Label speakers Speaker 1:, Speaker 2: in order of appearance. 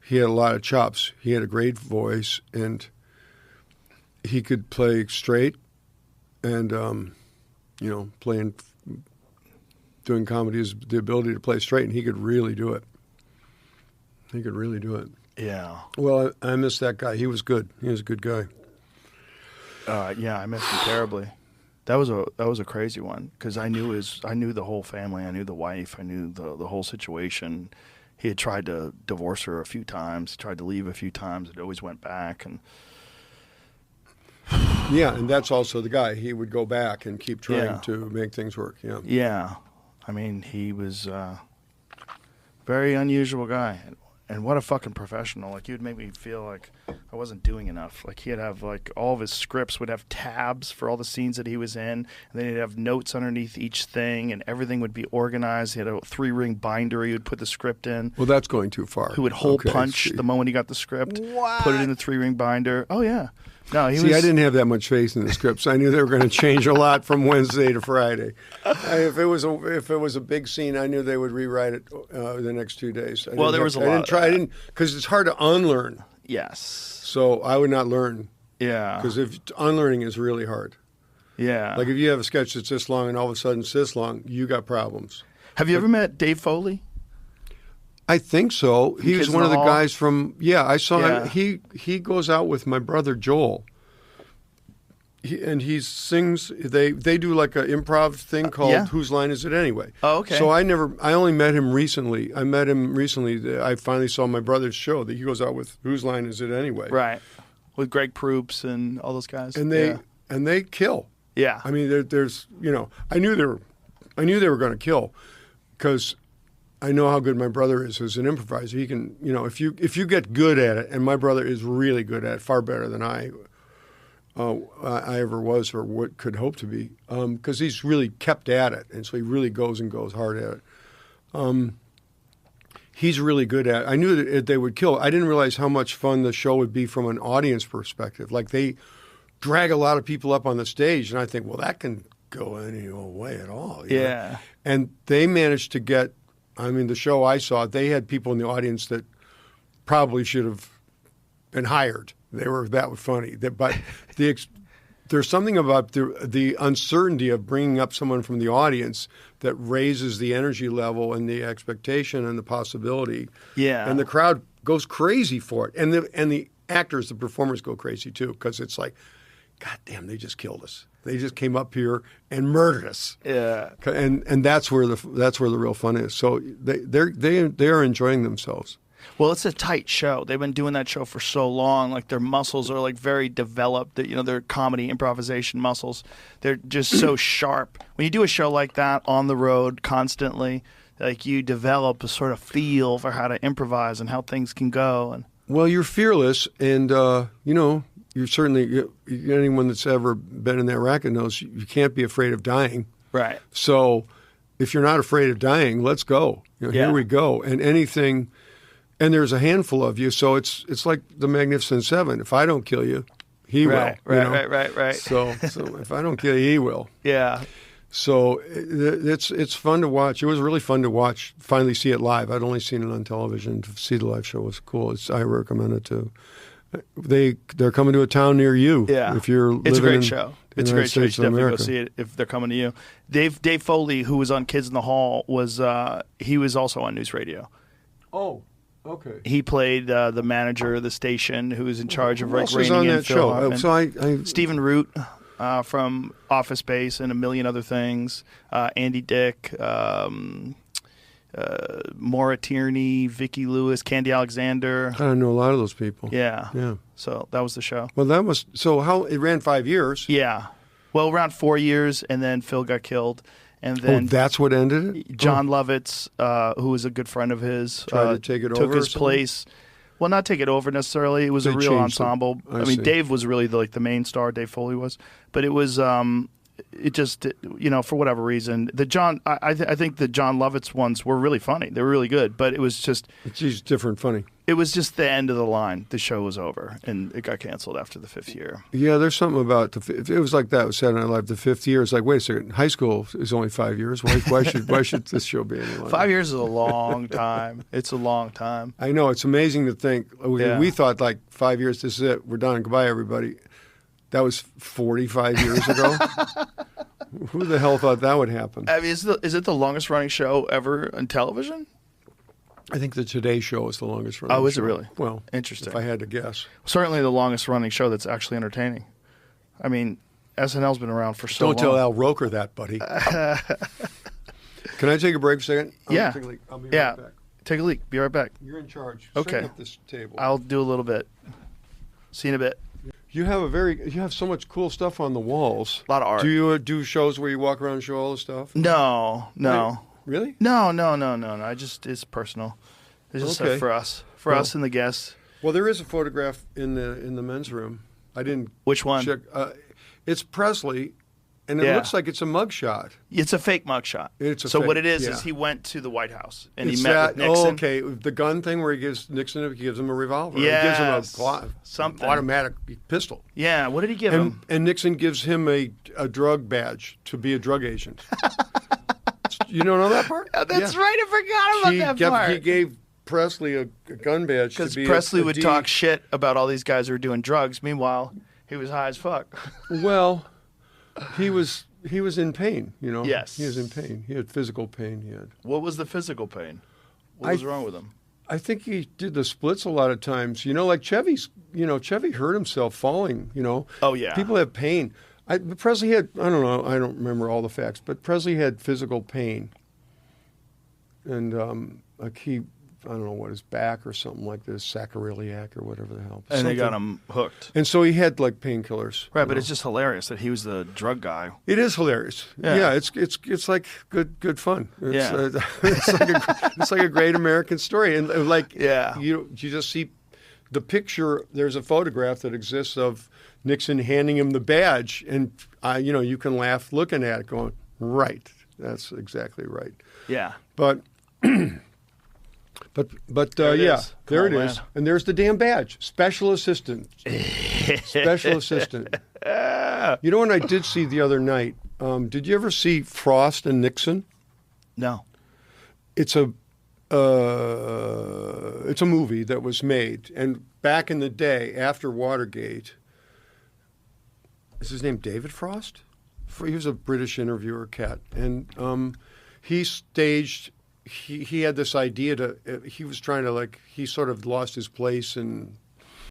Speaker 1: he had a lot of chops. He had a great voice, and he could play straight, and doing comedy is the ability to play straight, and he could really do it.
Speaker 2: Yeah.
Speaker 1: Well, I miss that guy. He was good. He was a good guy.
Speaker 2: Yeah, I missed him terribly. That was a crazy one because I knew the whole family. I knew the wife. I knew the whole situation. He had tried to divorce her a few times. Tried to leave a few times. It always went back and.
Speaker 1: Yeah, and that's also the guy. He would go back and keep trying to make things work. Yeah.
Speaker 2: Yeah, I mean he was a very unusual guy. And what a fucking professional. Like, he would make me feel like I wasn't doing enough. Like, he'd have, like, all of his scripts would have tabs for all the scenes that he was in. And then he'd have notes underneath each thing, and everything would be organized. He had a 3-ring binder he would put the script in.
Speaker 1: Well, that's going too far.
Speaker 2: He would hole punch the moment he got the script.
Speaker 1: What?
Speaker 2: Put it in the 3-ring binder. Oh, yeah. No,
Speaker 1: I didn't have that much faith in the scripts. I knew they were going to change a lot from Wednesday to Friday. If it was a big scene, I knew they would rewrite it the next 2 days.
Speaker 2: There was a lot. I didn't
Speaker 1: because it's hard to unlearn.
Speaker 2: Yes.
Speaker 1: So I would not learn.
Speaker 2: Yeah.
Speaker 1: Because unlearning is really hard.
Speaker 2: Yeah.
Speaker 1: Like if you have a sketch that's this long and all of a sudden it's this long, you got problems.
Speaker 2: Have you ever met Dave Foley?
Speaker 1: I think so. He was one of the guys from. Yeah, I saw him. He goes out with my brother Joel. He sings. They do like an improv thing called "Whose Line Is It Anyway?"
Speaker 2: Oh, okay.
Speaker 1: So I only met him recently. I met him recently. I finally saw my brother's show that he goes out with "Whose Line Is It Anyway?"
Speaker 2: Right, with Greg Proops and all those guys.
Speaker 1: And they kill.
Speaker 2: Yeah.
Speaker 1: I mean, there's I knew they were going to kill because. I know how good my brother is as an improviser. He can, if you get good at it, and my brother is really good at it, far better than I ever was or what could hope to be, because he's really kept at it, and so he really goes hard at it. He's really good at it. I knew that they would kill. I didn't realize how much fun the show would be from an audience perspective. Like they drag a lot of people up on the stage, and I think, well, that can go any old way at all.
Speaker 2: Yeah.
Speaker 1: And they managed to get. I mean, the show I saw, they had people in the audience that probably should have been hired. They were that funny. But there's something about the uncertainty of bringing up someone from the audience that raises the energy level and the expectation and the possibility.
Speaker 2: Yeah.
Speaker 1: And the crowd goes crazy for it. And the actors, the performers go crazy too, because it's like, God damn, they just killed us. They just came up here and murdered us.
Speaker 2: Yeah,
Speaker 1: and that's where the real fun is. So they are enjoying themselves.
Speaker 2: Well, it's a tight show. They've been doing that show for so long. Like their muscles are like very developed. Their comedy improvisation muscles. They're just so sharp. When you do a show like that on the road constantly, like you develop a sort of feel for how to improvise and how things can go. And
Speaker 1: well, you're fearless, and you're certainly anyone that's ever been in that racket knows you can't be afraid of dying.
Speaker 2: Right.
Speaker 1: So if you're not afraid of dying, let's go. Here we go. And anything, and there's a handful of you, so it's like the Magnificent Seven. If I don't kill you, he will.
Speaker 2: Right.
Speaker 1: So if I don't kill you, he will.
Speaker 2: Yeah.
Speaker 1: So it's fun to watch. It was really fun to watch. Finally, see it live. I'd only seen it on television. To see the live show was cool. I recommend it too. They're coming to a town near you.
Speaker 2: Yeah,
Speaker 1: if you're living
Speaker 2: it's a great
Speaker 1: in
Speaker 2: show.
Speaker 1: the
Speaker 2: It's a
Speaker 1: United
Speaker 2: great show. You
Speaker 1: States
Speaker 2: should
Speaker 1: of
Speaker 2: definitely
Speaker 1: America.
Speaker 2: go see it if they're coming to you. Dave Foley, who was on Kids in the Hall, he was also on News Radio.
Speaker 1: Oh, okay.
Speaker 2: He played the manager of the station, who was in charge of
Speaker 1: Who else
Speaker 2: reining
Speaker 1: was on
Speaker 2: in
Speaker 1: that
Speaker 2: Phil
Speaker 1: show?
Speaker 2: Hartman.
Speaker 1: So
Speaker 2: Stephen Root from Office Space and a million other things. Andy Dick. Maura Tierney, Vicki Lewis, Candy Alexander.
Speaker 1: I don't know a lot of those people.
Speaker 2: Yeah. So that was the show.
Speaker 1: Well, how it ran 5 years.
Speaker 2: Yeah. Well, around 4 years, and then Phil got killed. And then
Speaker 1: that's what ended it?
Speaker 2: John Lovitz, who was a good friend of his,
Speaker 1: tried to take it
Speaker 2: took
Speaker 1: over
Speaker 2: his place. Well, not take it over necessarily. It was a real ensemble. I mean, Dave was really the main star. Dave Foley was, but it was it just, for whatever reason, I think the John Lovitz ones were really funny. They were really good, but it was just,
Speaker 1: It's just different funny.
Speaker 2: it was just the end of the line. The show was over, and it got canceled after the 5th year.
Speaker 1: Yeah, there's something about it was like that with Saturday Night Live. The 5th year, it's like, wait a second, high school is only 5 years. Why should this show be any longer?
Speaker 2: 5 years is a long time. It's a long time.
Speaker 1: I know, it's amazing to think.
Speaker 2: Yeah.
Speaker 1: We thought like 5 years, this is it, we're done, goodbye everybody. That was 45 years ago. Who the hell thought that would happen?
Speaker 2: I mean, is it the longest running show ever on television?
Speaker 1: I think the Today Show is the longest running.
Speaker 2: Oh, is
Speaker 1: show.
Speaker 2: it really?
Speaker 1: Well,
Speaker 2: Interesting.
Speaker 1: if I had to guess.
Speaker 2: Certainly the longest running show that's actually entertaining. I mean, SNL's been around for so long.
Speaker 1: Don't tell Al Roker that, buddy. Can I take a break for a second?
Speaker 2: Yeah.
Speaker 1: I'll be
Speaker 2: Yeah.
Speaker 1: right back.
Speaker 2: Take a leak. Be right back.
Speaker 1: You're in charge.
Speaker 2: Okay.
Speaker 1: Straighten up this table.
Speaker 2: I'll do a little bit. See you in a bit.
Speaker 1: You have so much cool stuff on the walls.
Speaker 2: A lot of art.
Speaker 1: Do you do shows where you walk around and show all the stuff?
Speaker 2: No.
Speaker 1: Really?
Speaker 2: No. It's personal. It's just
Speaker 1: Okay.
Speaker 2: for us
Speaker 1: Well-
Speaker 2: and the guests.
Speaker 1: Well, there is a photograph in the men's room. I didn't
Speaker 2: Which one?
Speaker 1: check. It's Presley, and it
Speaker 2: Yeah.
Speaker 1: looks like it's a mugshot.
Speaker 2: It's a fake mugshot.
Speaker 1: It's a
Speaker 2: so
Speaker 1: fake,
Speaker 2: what it is
Speaker 1: yeah.
Speaker 2: he went to the White House and
Speaker 1: It's
Speaker 2: he met
Speaker 1: that,
Speaker 2: with Nixon.
Speaker 1: Oh, okay. The gun thing where he gives Nixon, he gives him a revolver.
Speaker 2: Yes.
Speaker 1: He gives him
Speaker 2: Something.
Speaker 1: automatic pistol.
Speaker 2: Yeah. What did he give him?
Speaker 1: And Nixon gives him a drug badge to be a drug agent. You don't know that part?
Speaker 2: That's
Speaker 1: Yeah.
Speaker 2: right. I forgot about that part.
Speaker 1: He gave Presley a gun badge to
Speaker 2: Because
Speaker 1: be
Speaker 2: Presley
Speaker 1: a
Speaker 2: would
Speaker 1: D.
Speaker 2: talk shit about all these guys who were doing drugs. Meanwhile, he was high as fuck.
Speaker 1: Well, he was in pain.
Speaker 2: Yes.
Speaker 1: He was in pain. He had physical pain. He had.
Speaker 2: What was the physical pain? What was wrong with him?
Speaker 1: I think he did the splits a lot of times. Like Chevy hurt himself falling.
Speaker 2: Oh, yeah.
Speaker 1: People have pain. Presley had, I don't know, I don't remember all the facts, but Presley had physical pain. And I don't know what, his back or something like this, sacroiliac or whatever the hell.
Speaker 2: And they got
Speaker 1: Something.
Speaker 2: him hooked.
Speaker 1: And so he had like painkillers.
Speaker 2: Right, but it's just hilarious that he was the drug guy.
Speaker 1: It is hilarious.
Speaker 2: Yeah.
Speaker 1: It's like good fun.
Speaker 2: Yeah.
Speaker 1: It's like a great American story, and like
Speaker 2: Yeah.
Speaker 1: you just see the picture. There's a photograph that exists of Nixon handing him the badge, and you can laugh looking at it, going, right, that's exactly right.
Speaker 2: Yeah.
Speaker 1: But
Speaker 2: There it
Speaker 1: yeah,
Speaker 2: is. Come
Speaker 1: there
Speaker 2: on,
Speaker 1: it is,
Speaker 2: man.
Speaker 1: and there's the damn badge, special assistant, special assistant. You know what I did see the other night? Did you ever see Frost and Nixon?
Speaker 2: No.
Speaker 1: It's a movie that was made, and back in the day after Watergate, is his name David Frost? He was a British interviewer, cat, and he staged. He had this idea he was trying to he sort of lost his place in